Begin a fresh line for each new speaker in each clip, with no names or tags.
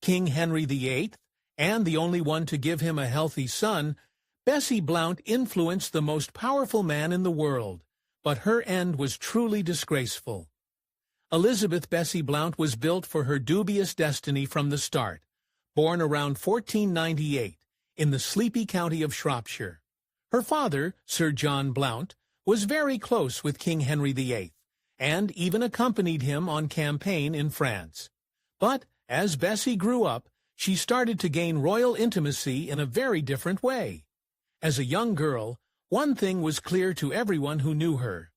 King Henry VIII, and the only one to give him a healthy son, Bessie Blount influenced the most powerful man in the world, but her end was truly disgraceful. Elizabeth Bessie Blount was built for her dubious destiny from the start, born around 1498 in the sleepy county of Shropshire. Her father, Sir John Blount, was very close with King Henry VIII, and even accompanied him on campaign in France. But as Bessie grew up, she started to gain royal intimacy in a very different way. As a young girl, one thing was clear to everyone who knew her.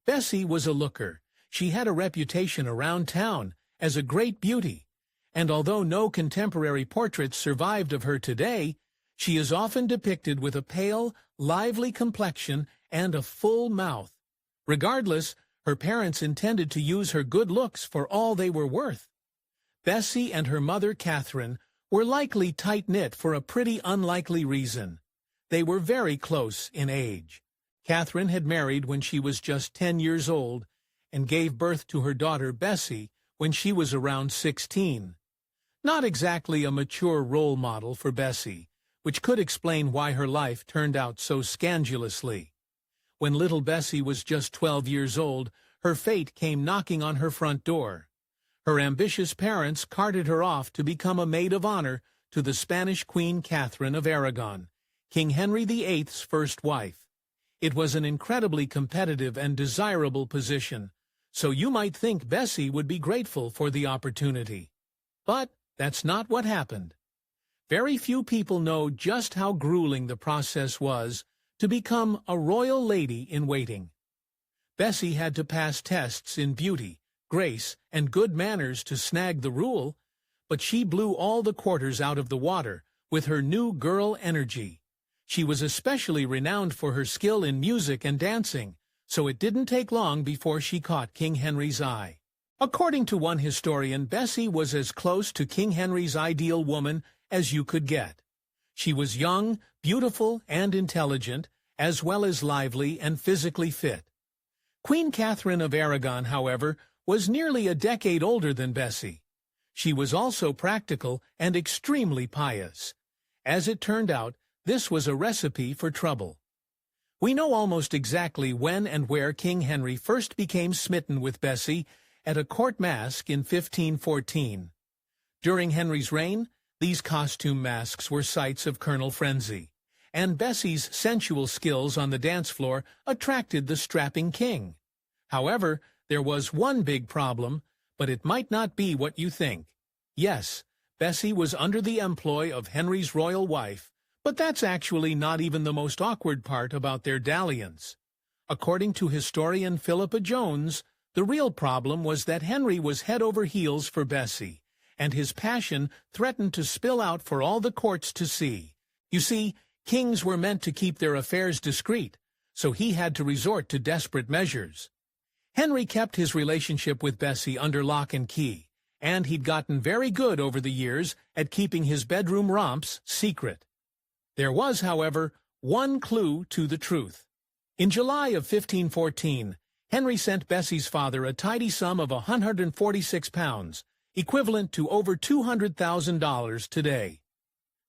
Bessie was a looker. She had a reputation around town as a great beauty, and although no contemporary portraits survived of her today, she is often depicted with a pale, lively complexion and a full mouth. Regardless, her parents intended to use her good looks for all they were worth. Bessie and her mother Catherine were likely tight-knit for a pretty unlikely reason. They were very close in age. Catherine had married when she was just 10 years old and gave birth to her daughter Bessie when she was around 16. Not exactly a mature role model for Bessie, which could explain why her life turned out so scandalously. When little Bessie was just 12 years old, her fate came knocking on her front door. Her ambitious parents carted her off to become a maid of honor to the Spanish Queen Catherine of Aragon, King Henry VIII's first wife. It was an incredibly competitive and desirable position, so you might think Bessie would be grateful for the opportunity. But that's not what happened. Very few people know just how grueling the process was to become a royal lady-in-waiting. Bessie had to pass tests in beauty, grace, and good manners to snag the rule, but she blew all the quarters out of the water with her new girl energy. She was especially renowned for her skill in music and dancing, so it didn't take long before she caught King Henry's eye. According to one historian, Bessie was as close to King Henry's ideal woman as you could get. She was young, beautiful, and intelligent, as well as lively and physically fit. Queen Catherine of Aragon, however, was nearly a decade older than Bessie. She was also practical and extremely pious. As it turned out, this was a recipe for trouble. We know almost exactly when and where King Henry first became smitten with Bessie, at a court masque in 1514. During Henry's reign, these costume masks were sites of carnal frenzy, and Bessie's sensual skills on the dance floor attracted the strapping king. However, there was one big problem, but it might not be what you think. Yes, Bessie was under the employ of Henry's royal wife, but that's actually not even the most awkward part about their dalliance. According to historian Philippa Jones, the real problem was that Henry was head over heels for Bessie, and his passion threatened to spill out for all the courts to see. You see, kings were meant to keep their affairs discreet, so he had to resort to desperate measures. Henry kept his relationship with Bessie under lock and key, and he'd gotten very good over the years at keeping his bedroom romps secret. There was, however, one clue to the truth. In July of 1514, Henry sent Bessie's father a tidy sum of £146, equivalent to over $200,000 today.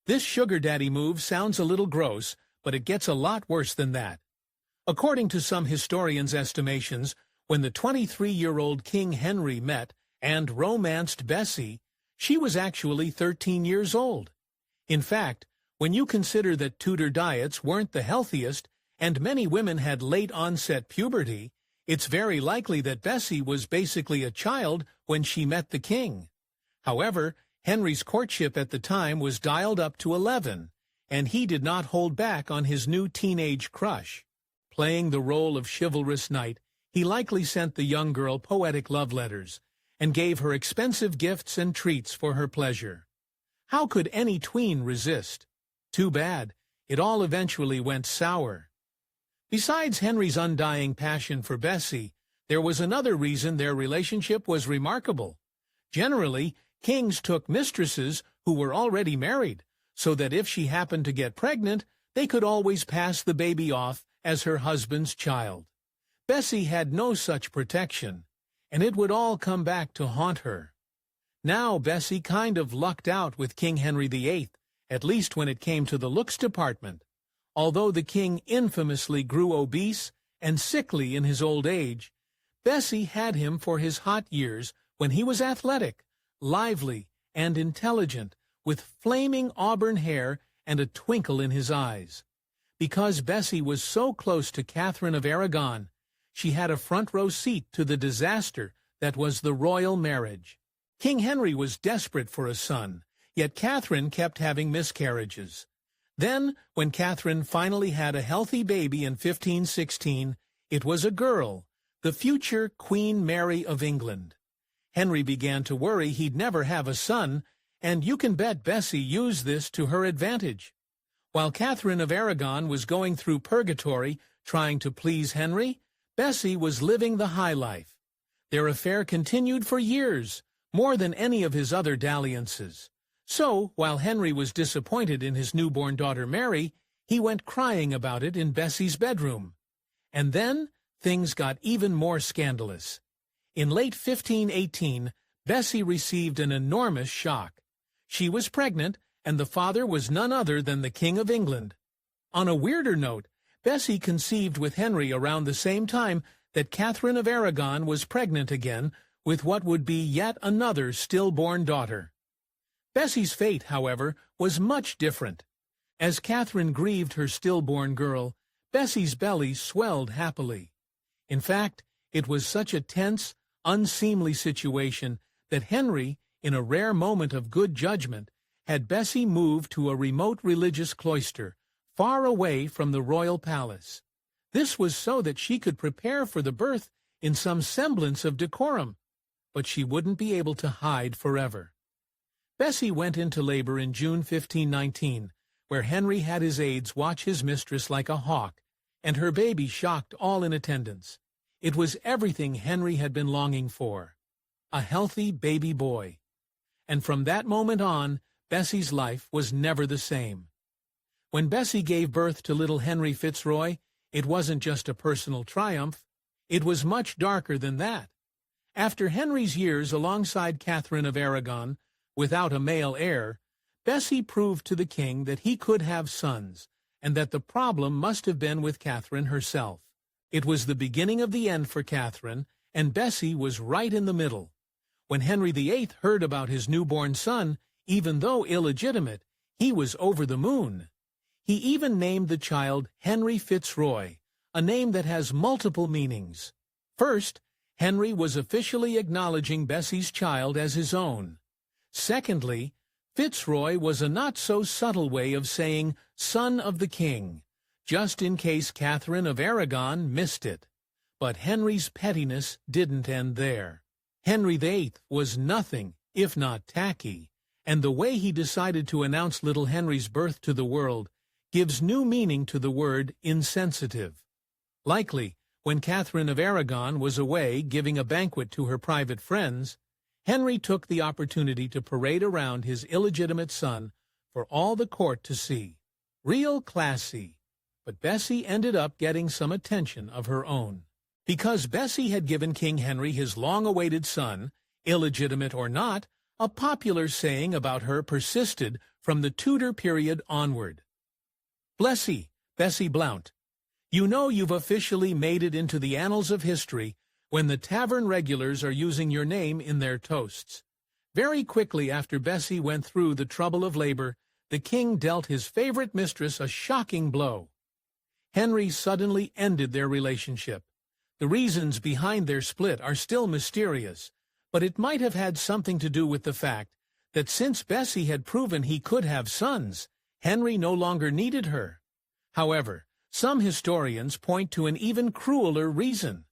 This sugar daddy move sounds a little gross, but it gets a lot worse than that. According to some historians' estimations, when the 23-year-old King Henry met and romanced Bessie, she was actually 13 years old. In fact, when you consider that Tudor diets weren't the healthiest and many women had late-onset puberty, it's very likely that Bessie was basically a child when she met the king. However, Henry's courtship at the time was dialed up to 11, and he did not hold back on his new teenage crush. Playing the role of chivalrous knight, he likely sent the young girl poetic love letters and gave her expensive gifts and treats for her pleasure. How could any tween resist? Too bad. It all eventually went sour. Besides Henry's undying passion for Bessie, there was another reason their relationship was remarkable. Generally, kings took mistresses who were already married, so that if she happened to get pregnant, they could always pass the baby off as her husband's child. Bessie had no such protection, and it would all come back to haunt her. Now Bessie kind of lucked out with King Henry VIII, at least when it came to the looks department. Although the king infamously grew obese and sickly in his old age, Bessie had him for his hot years when he was athletic, lively, and intelligent, with flaming auburn hair and a twinkle in his eyes. Because Bessie was so close to Catherine of Aragon, she had a front-row seat to the disaster that was the royal marriage. King Henry was desperate for a son, yet Catherine kept having miscarriages. Then, when Catherine finally had a healthy baby in 1516, it was a girl, the future Queen Mary of England. Henry began to worry he'd never have a son, and you can bet Bessie used this to her advantage. While Catherine of Aragon was going through purgatory trying to please Henry, Bessie was living the high life. Their affair continued for years, more than any of his other dalliances. So, while Henry was disappointed in his newborn daughter Mary, he went crying about it in Bessie's bedroom. And then, things got even more scandalous. In late 1518, Bessie received an enormous shock. She was pregnant, and the father was none other than the King of England. On a weirder note, Bessie conceived with Henry around the same time that Catherine of Aragon was pregnant again with what would be yet another stillborn daughter. Bessie's fate, however, was much different. As Catherine grieved her stillborn girl, Bessie's belly swelled happily. In fact, it was such a tense, unseemly situation that Henry, in a rare moment of good judgment, had Bessie moved to a remote religious cloister, far away from the royal palace. This was so that she could prepare for the birth in some semblance of decorum, but she wouldn't be able to hide forever. Bessie went into labor in June 1519, where Henry had his aides watch his mistress like a hawk, and her baby shocked all in attendance. It was everything Henry had been longing for, a healthy baby boy. And from that moment on, Bessie's life was never the same. When Bessie gave birth to little Henry Fitzroy, it wasn't just a personal triumph. It was much darker than that. After Henry's years alongside Catherine of Aragon, without a male heir, Bessie proved to the king that he could have sons, and that the problem must have been with Catherine herself. It was the beginning of the end for Catherine, and Bessie was right in the middle. When Henry VIII heard about his newborn son, even though illegitimate, he was over the moon. He even named the child Henry Fitzroy, a name that has multiple meanings. First, Henry was officially acknowledging Bessie's child as his own. Secondly, Fitzroy was a not-so-subtle way of saying son of the king, just in case Catherine of Aragon missed it. But Henry's pettiness didn't end there. Henry VIII was nothing if not tacky, and the way he decided to announce little Henry's birth to the world gives new meaning to the word insensitive. Likely, when Catherine of Aragon was away giving a banquet to her private friends, Henry took the opportunity to parade around his illegitimate son for all the court to see. Real classy. But Bessie ended up getting some attention of her own. Because Bessie had given King Henry his long-awaited son, illegitimate or not, a popular saying about her persisted from the Tudor period onward. Bless Bessie Blount. You know you've officially made it into the annals of history when the tavern regulars are using your name in their toasts. Very quickly after Bessie went through the trouble of labor, the king dealt his favorite mistress a shocking blow. Henry suddenly ended their relationship. The reasons behind their split are still mysterious, but it might have had something to do with the fact that since Bessie had proven he could have sons, Henry no longer needed her. However, some historians point to an even crueler reason.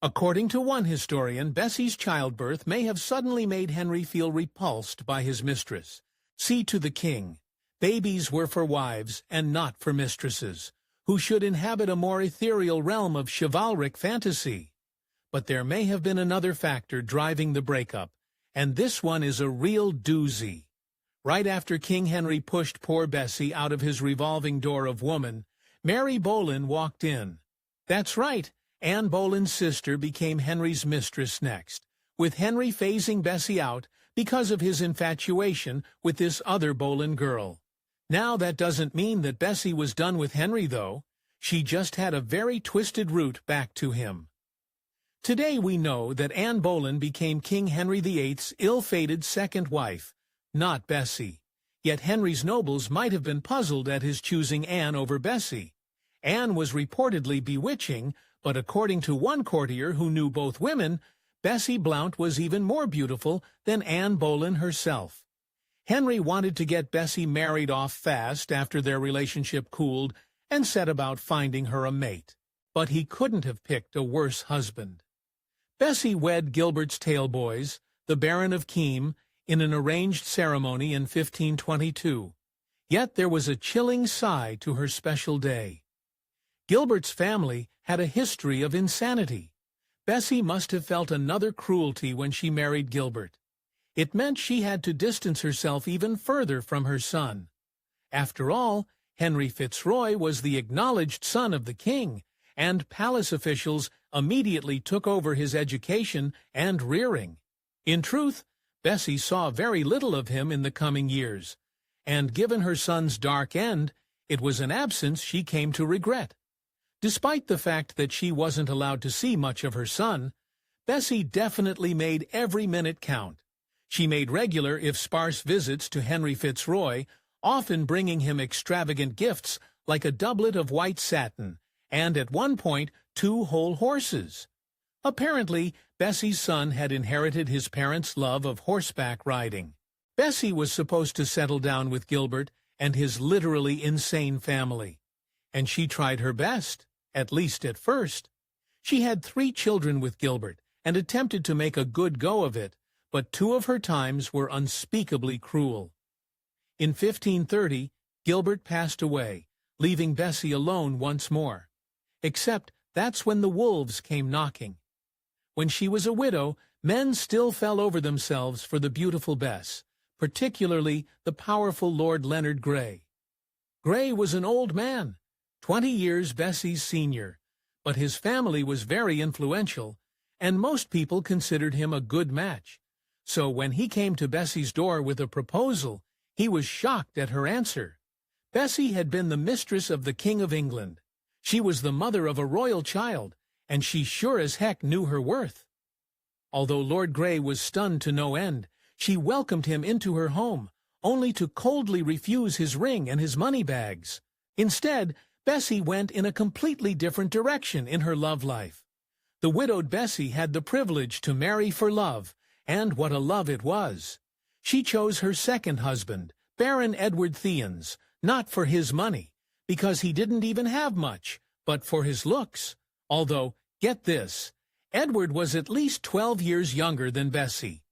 According to one historian, Bessie's childbirth may have suddenly made Henry feel repulsed by his mistress. See to the king, babies were for wives and not for mistresses, who should inhabit a more ethereal realm of chivalric fantasy. But there may have been another factor driving the breakup, and this one is a real doozy. Right after King Henry pushed poor Bessie out of his revolving door of woman, Mary Boleyn walked in. That's right, Anne Boleyn's sister became Henry's mistress next. With Henry phasing Bessie out, because of his infatuation with this other Boleyn girl. Now that doesn't mean that Bessie was done with Henry, though. She just had a very twisted route back to him. Today we know that Anne Boleyn became King Henry VIII's ill-fated second wife, not Bessie. Yet Henry's nobles might have been puzzled at his choosing Anne over Bessie. Anne was reportedly bewitching, but according to one courtier who knew both women, Bessie Blount was even more beautiful than Anne Boleyn herself. Henry wanted to get Bessie married off fast after their relationship cooled and set about finding her a mate. But he couldn't have picked a worse husband. Bessie wed Gilbert's Taleboys, the Baron of Keam, in an arranged ceremony in 1522. Yet there was a chilling side to her special day. Gilbert's family had a history of insanity. Bessie must have felt another cruelty when she married Gilbert. It meant she had to distance herself even further from her son. After all, Henry Fitzroy was the acknowledged son of the king, and palace officials immediately took over his education and rearing. In truth, Bessie saw very little of him in the coming years, and given her son's dark end, it was an absence she came to regret. Despite the fact that she wasn't allowed to see much of her son, Bessie definitely made every minute count. She made regular, if sparse, visits to Henry Fitzroy, often bringing him extravagant gifts like a doublet of white satin, and at one point 2 whole horses. Apparently, Bessie's son had inherited his parents' love of horseback riding. Bessie was supposed to settle down with Gilbert and his literally insane family. And she tried her best, at least at first. She had 3 children with Gilbert and attempted to make a good go of it, but 2 of her times were unspeakably cruel. In 1530, Gilbert passed away, leaving Bessie alone once more. Except that's when the wolves came knocking. When she was a widow, men still fell over themselves for the beautiful Bess, particularly the powerful Lord Leonard Grey. Grey was an old man, 20 years Bessie's senior, but his family was very influential, and most people considered him a good match. So when he came to Bessie's door with a proposal, he was shocked at her answer. Bessie had been the mistress of the King of England. She was the mother of a royal child, and she sure as heck knew her worth. Although Lord Grey was stunned to no end, she welcomed him into her home, only to coldly refuse his ring and his money bags. Instead, Bessie went in a completely different direction in her love life. The widowed Bessie had the privilege to marry for love, and what a love it was. She chose her second husband, Baron Edward Theans, not for his money, because he didn't even have much, but for his looks. Although, get this, Edward was at least 12 years younger than Bessie.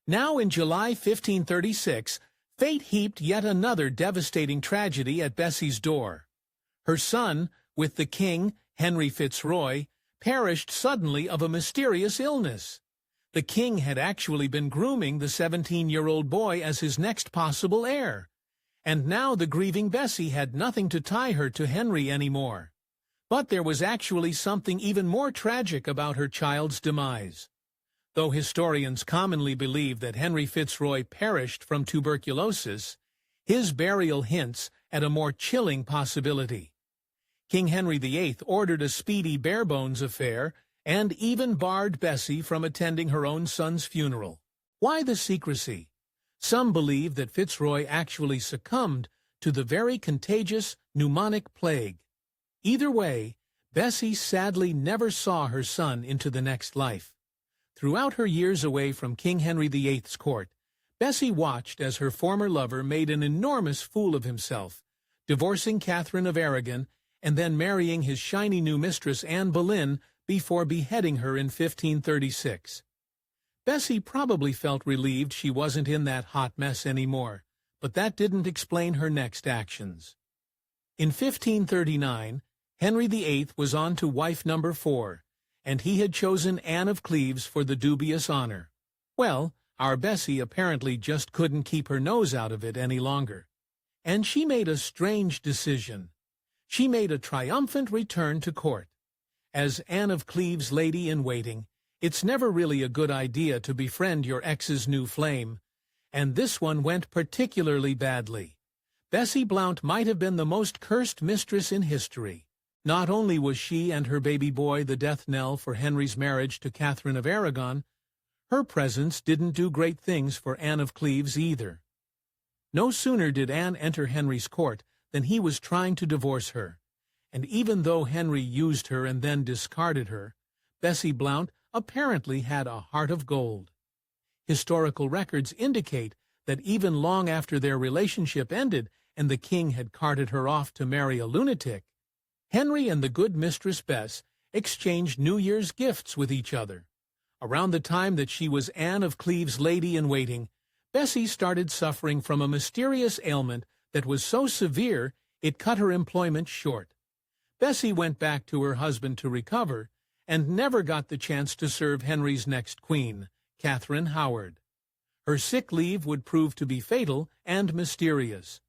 Now in July 1536, fate heaped yet another devastating tragedy at Bessie's door. Her son, with the king, Henry Fitzroy, perished suddenly of a mysterious illness. The king had actually been grooming the 17-year-old boy as his next possible heir, and now the grieving Bessie had nothing to tie her to Henry anymore. But there was actually something even more tragic about her child's demise. Though historians commonly believe that Henry Fitzroy perished from tuberculosis, his burial hints at a more chilling possibility. King Henry VIII ordered a speedy bare-bones affair and even barred Bessie from attending her own son's funeral. Why the secrecy? Some believe that Fitzroy actually succumbed to the very contagious pneumonic plague. Either way, Bessie sadly never saw her son into the next life. Throughout her years away from King Henry VIII's court, Bessie watched as her former lover made an enormous fool of himself, divorcing Catherine of Aragon and then marrying his shiny new mistress Anne Boleyn before beheading her in 1536. Bessie probably felt relieved she wasn't in that hot mess anymore, but that didn't explain her next actions. In 1539, Henry VIII was on to wife number 4, and he had chosen Anne of Cleves for the dubious honor. Well, our Bessie apparently just couldn't keep her nose out of it any longer. And she made a strange decision. She made a triumphant return to court. As Anne of Cleves' lady-in-waiting, it's never really a good idea to befriend your ex's new flame, and this one went particularly badly. Bessie Blount might have been the most cursed mistress in history. Not only was she and her baby boy the death knell for Henry's marriage to Catherine of Aragon, her presence didn't do great things for Anne of Cleves either. No sooner did Anne enter Henry's court than he was trying to divorce her, and even though Henry used her and then discarded her, Bessie Blount apparently had a heart of gold. Historical records indicate that even long after their relationship ended and the king had carted her off to marry a lunatic, Henry and the good Mistress Bess exchanged New Year's gifts with each other. Around the time that she was Anne of Cleves' lady-in-waiting, Bessie started suffering from a mysterious ailment that was so severe it cut her employment short. Bessie went back to her husband to recover and never got the chance to serve Henry's next queen, Catherine Howard. Her sick leave would prove to be fatal and mysterious.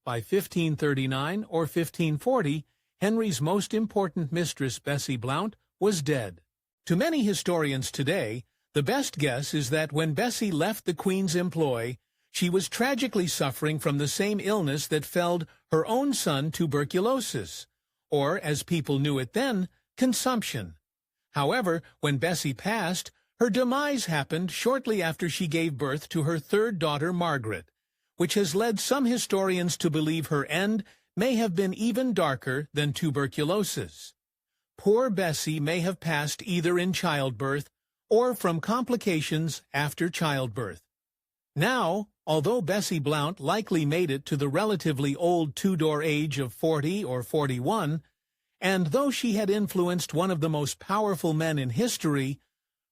By 1539 or 1540, Henry's most important mistress, Bessie Blount, was dead. To many historians today, the best guess is that when Bessie left the Queen's employ, she was tragically suffering from the same illness that felled her own son, tuberculosis, or, as people knew it then, consumption. However, when Bessie passed, her demise happened shortly after she gave birth to her third daughter, Margaret, which has led some historians to believe her end may have been even darker than tuberculosis. Poor Bessie may have passed either in childbirth or from complications after childbirth. Now, although Bessie Blount likely made it to the relatively old Tudor age of 40 or 41, and though she had influenced one of the most powerful men in history,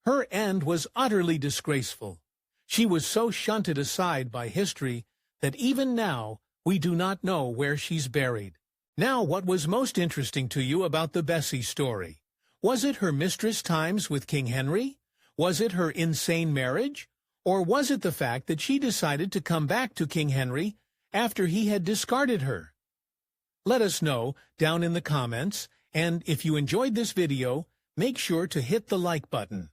her end was utterly disgraceful. She was so shunted aside by history that even now we do not know where she's buried. Now, what was most interesting to you about the Bessie story? Was it her mistress times with King Henry? Was it her insane marriage? Or was it the fact that she decided to come back to King Henry after he had discarded her? Let us know down in the comments, and if you enjoyed this video, make sure to hit the like button.